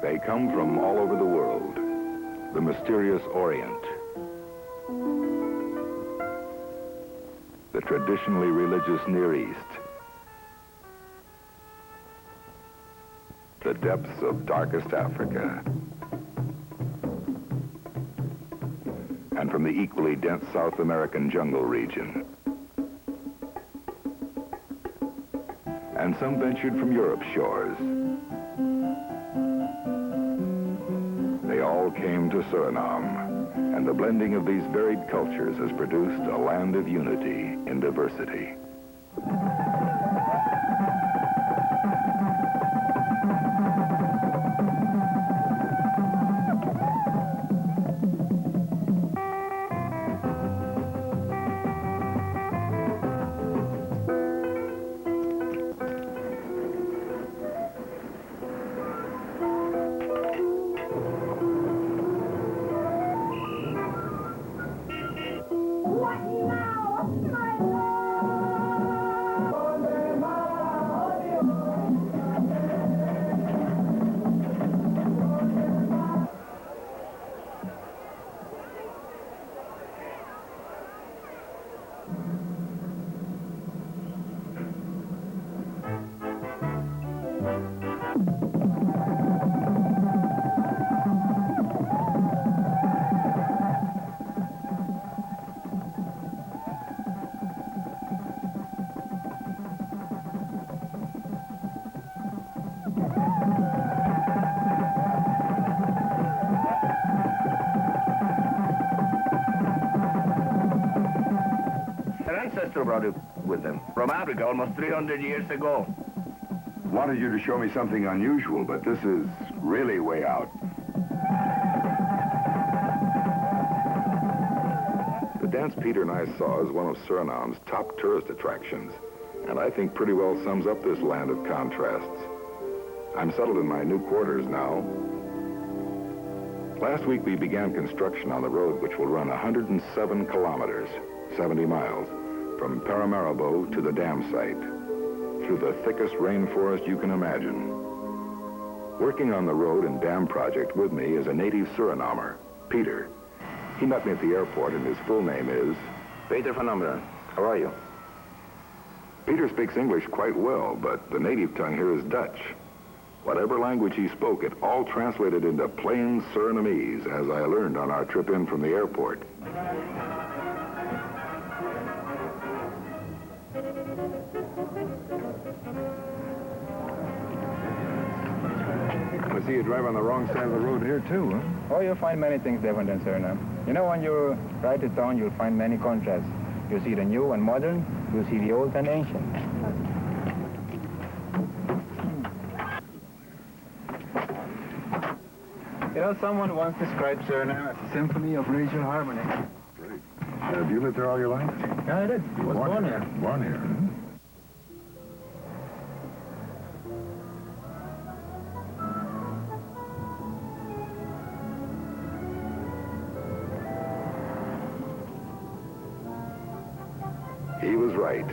They come from all over the world. The mysterious Orient. The traditionally religious Near East. The depths of darkest Africa. And from the equally dense South American jungle region. And some ventured from Europe's shores. They all came to Suriname, and the blending of these varied cultures has produced a land of unity in diversity. Ancestor brought it with them from Africa almost 300 years ago. Wanted you to show me something unusual, but this is really way out. The dance Peter and I saw is one of Suriname's top tourist attractions, and I think pretty well sums up this land of contrasts. I'm settled in my new quarters now. Last week we began construction on the road which will run 107 kilometers, 70 miles, from Paramaribo to the dam site, through the thickest rainforest you can imagine. Working on the road and dam project with me is a native Surinamer, Peter. He met me at the airport, and his full name is... Peter van Ameren. How are you? Peter speaks English quite well, but the native tongue here is Dutch. Whatever language he spoke, it all translated into plain Surinamese, as I learned on our trip in from the airport. I see you drive on the wrong side of the road here, too, huh? Oh, you'll find many things different in Suriname. You know, when you ride to town, you'll find many contrasts. You'll see the new and modern, you'll see the old and ancient. You know, someone once described Suriname as a symphony of regional harmony. Great. Have you lived there all your life? Yeah, I did. I was born here. Born here, huh? He was right.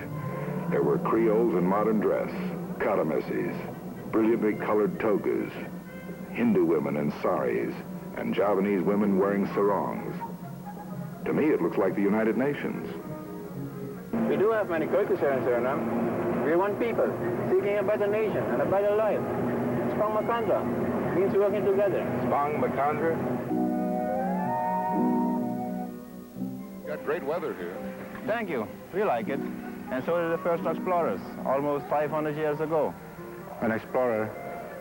There were Creoles in modern dress, Katamesis, brilliantly colored togas, Hindu women in saris, and Javanese women wearing sarongs. To me, it looks like the United Nations. We do have many cultures here in Suriname. We're one people, seeking a better nation and a better life. Spang Makandra means working together. Spang Makandra? Got great weather here. Thank you. We like it. And so did the first explorers, almost 500 years ago. An explorer,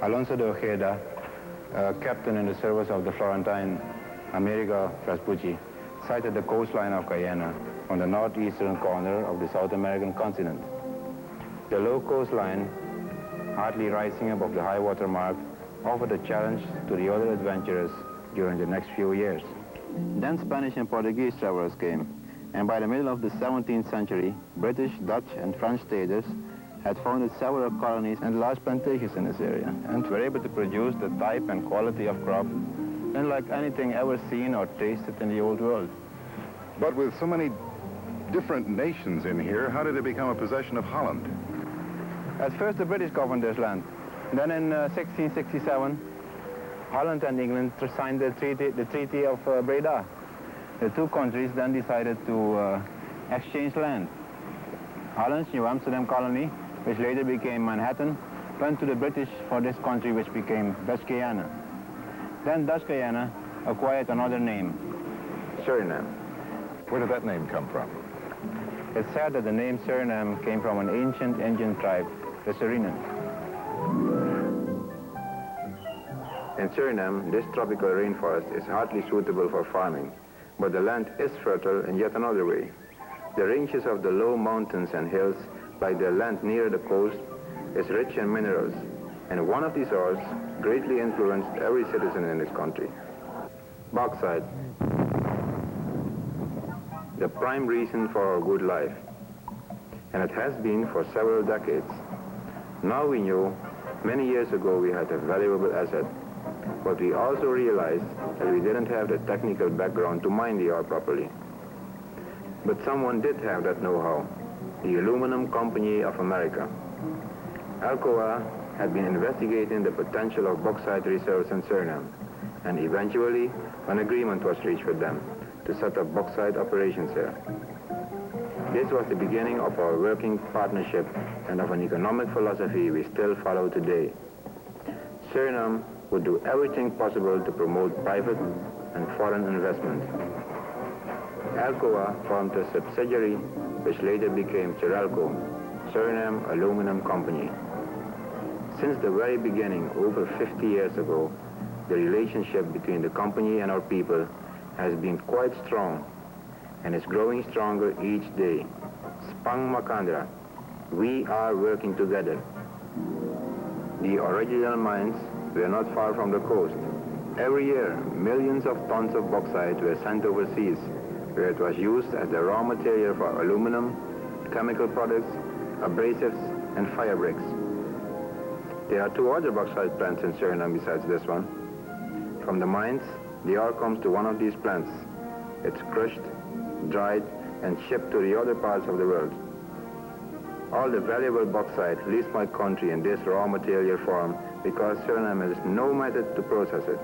Alonso de Ojeda, captain in the service of the Florentine Amerigo Vespucci, sighted the coastline of Guyana on the northeastern corner of the South American continent. The low coastline, hardly rising above the high water mark, offered a challenge to the other adventurers during the next few years. Then Spanish and Portuguese travelers came, and by the middle of the 17th century, British, Dutch, and French traders had founded several colonies and large plantations in this area, and were able to produce the type and quality of crop unlike anything ever seen or tasted in the old world. But with so many different nations in here, how did it become a possession of Holland? At first, the British governed this land. Then in 1667, Holland and England signed the Treaty of Breda. The two countries then decided to exchange land. Holland's New Amsterdam colony, which later became Manhattan, went to the British for this country, which became Dutch Guyana. Then Dutch Guyana acquired another name, Suriname. Where did that name come from? It's said that the name Suriname came from an ancient Indian tribe, the Surinans. In Suriname, this tropical rainforest is hardly suitable for farming, but the land is fertile in yet another way. The ranges of the low mountains and hills, like the land near the coast, is rich in minerals, and one of these ores greatly influenced every citizen in this country. Bauxite, the prime reason for our good life, and it has been for several decades. Now we know, many years ago we had a valuable asset, but we also realized that we didn't have the technical background to mine the ore properly. But someone did have that know-how, the Aluminum Company of America. Alcoa had been investigating the potential of bauxite reserves in Suriname, and eventually an agreement was reached with them to set up bauxite operations here. This was the beginning of our working partnership and of an economic philosophy we still follow today. Suriname would do everything possible to promote private and foreign investment. Alcoa formed a subsidiary which later became Suralco, Suriname Aluminum Company. Since the very beginning, over 50 years ago, the relationship between the company and our people has been quite strong and is growing stronger each day. Spang Makandra, we are working together. The original mines were not far from the coast. Every year, millions of tons of bauxite were sent overseas, where it was used as the raw material for aluminum, chemical products, abrasives, and fire bricks. There are two other bauxite plants in Suriname besides this one. From the mines, the ore comes to one of these plants. It's crushed, dried, and shipped to the other parts of the world. All the valuable bauxite leaves my country in this raw material form because Suriname has no method to process it.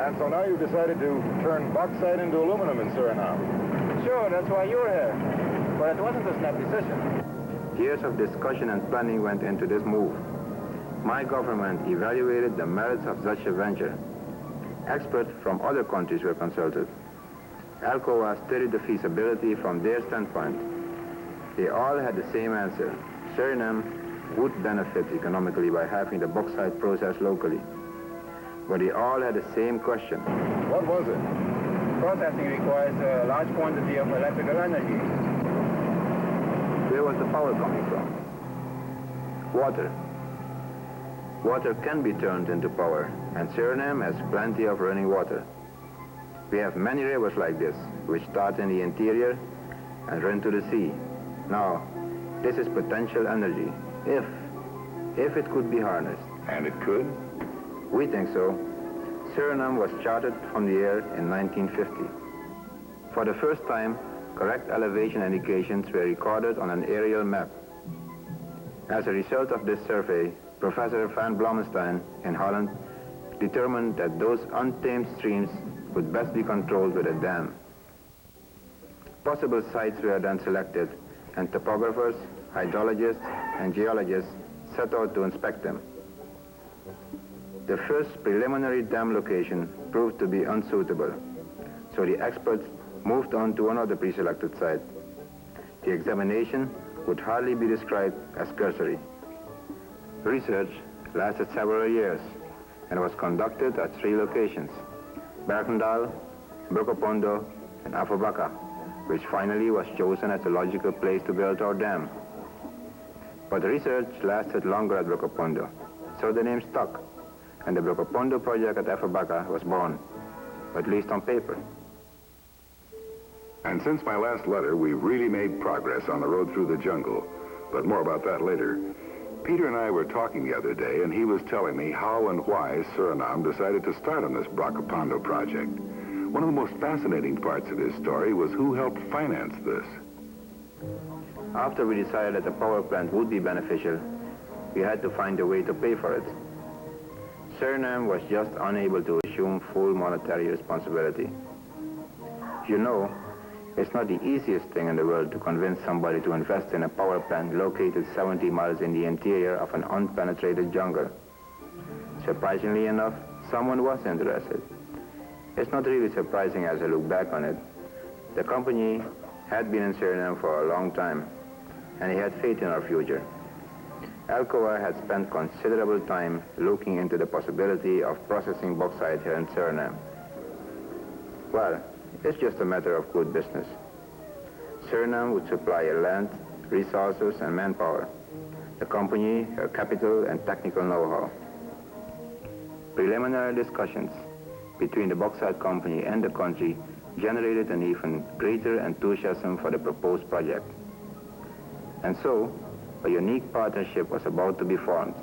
And so now you've decided to turn bauxite into aluminum in Suriname. Sure, that's why you're here. But it wasn't a snap decision. Years of discussion and planning went into this move. My government evaluated the merits of such a venture. Experts from other countries were consulted. Alcoa studied the feasibility from their standpoint. They all had the same answer. Suriname would benefit economically by having the bauxite processed locally. But they all had the same question. What was it? Processing requires a large quantity of electrical energy. Where was the power coming from? Water. Water can be turned into power, and Suriname has plenty of running water. We have many rivers like this, which start in the interior and run to the sea. Now, this is potential energy, if it could be harnessed. And it could? We think so. Suriname was charted from the air in 1950. For the first time, correct elevation indications were recorded on an aerial map. As a result of this survey, Professor Van Blommestein in Holland determined that those untamed streams would best be controlled with a dam. Possible sites were then selected, and topographers, hydrologists, and geologists set out to inspect them. The first preliminary dam location proved to be unsuitable, so the experts moved on to another pre-selected site. The examination would hardly be described as cursory. Research lasted several years and was conducted at 3 locations: Bergendal, Brokopondo, and Afobaka, which finally was chosen as the logical place to build our dam. But the research lasted longer at Brokopondo, so the name stuck, and the Brokopondo project at Afobaka was born, at least on paper. And since my last letter, we've really made progress on the road through the jungle. But more about that later. Peter and I were talking the other day, and he was telling me how and why Suriname decided to start on this Brokopondo project. One of the most fascinating parts of his story was who helped finance this. After we decided that the power plant would be beneficial, we had to find a way to pay for it. Suriname was just unable to assume full monetary responsibility. You know, it's not the easiest thing in the world to convince somebody to invest in a power plant located 70 miles in the interior of an unpenetrated jungle. Surprisingly enough, someone was interested. It's not really surprising as I look back on it. The company had been in Suriname for a long time, and he had faith in our future. Alcoa had spent considerable time looking into the possibility of processing bauxite here in Suriname. Well, it's just a matter of good business. Suriname would supply land, resources, and manpower. The company, her capital, and technical know-how. Preliminary discussions between the bauxite company and the country generated an even greater enthusiasm for the proposed project. And so, a unique partnership was about to be formed,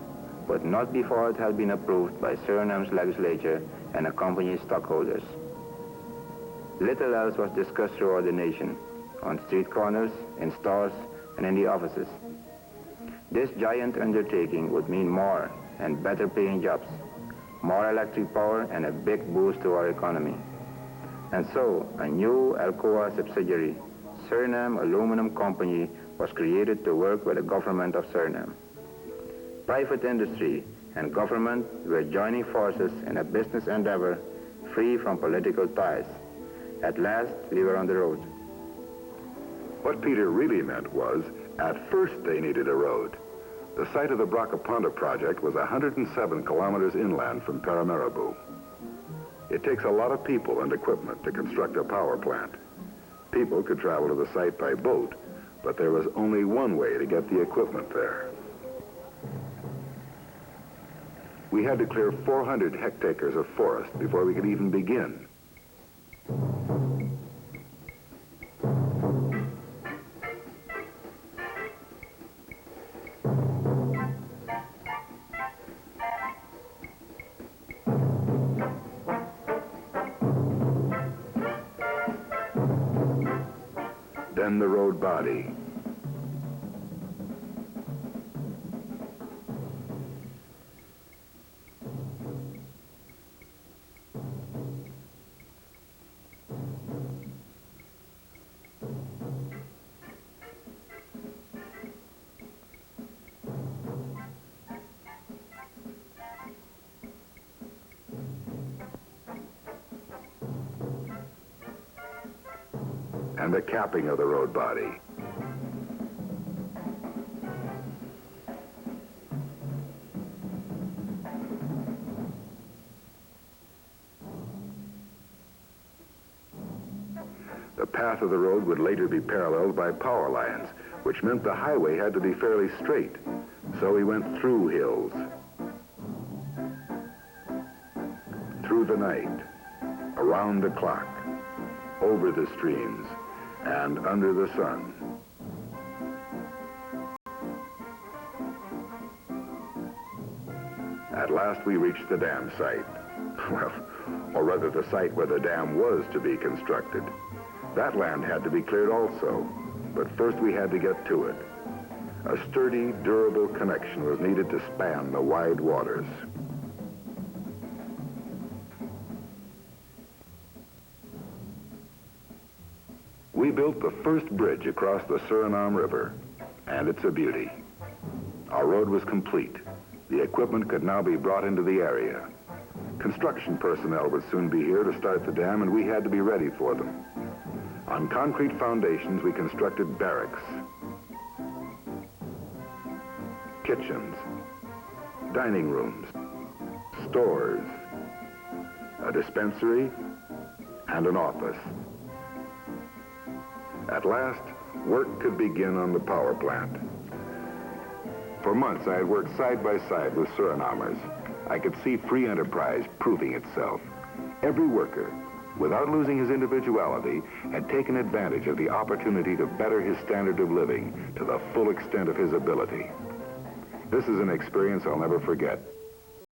but not before it had been approved by Suriname's legislature and the company's stockholders. Little else was discussed throughout the nation, on street corners, in stores, and in the offices. This giant undertaking would mean more and better paying jobs, more electric power, and a big boost to our economy. And so, a new Alcoa subsidiary, Suriname Aluminum Company, was created to work with the government of Suriname. Private industry and government were joining forces in a business endeavor free from political ties. At last, we were on the road. What Peter really meant was, at first they needed a road. The site of the Bracapanda project was 107 kilometers inland from Paramaribo. It takes a lot of people and equipment to construct a power plant. People could travel to the site by boat, but there was only one way to get the equipment there. We had to clear 400 hectares of forest before we could even begin. Then the road body. And the capping of the road body. The path of the road would later be paralleled by power lines, which meant the highway had to be fairly straight. So we went through hills, through the night, around the clock, over the streams, and under the sun. At last we reached the dam site. Well, or rather the site where the dam was to be constructed. That land had to be cleared also, but first we had to get to it. A sturdy, durable connection was needed to span the wide waters. We built the first bridge across the Suriname River, and it's a beauty. Our road was complete. The equipment could now be brought into the area. Construction personnel would soon be here to start the dam, and we had to be ready for them. On concrete foundations, we constructed barracks, kitchens, dining rooms, stores, a dispensary, and an office. At last, work could begin on the power plant. For months, I had worked side by side with Surinamers. I could see free enterprise proving itself. Every worker, without losing his individuality, had taken advantage of the opportunity to better his standard of living to the full extent of his ability. This is an experience I'll never forget.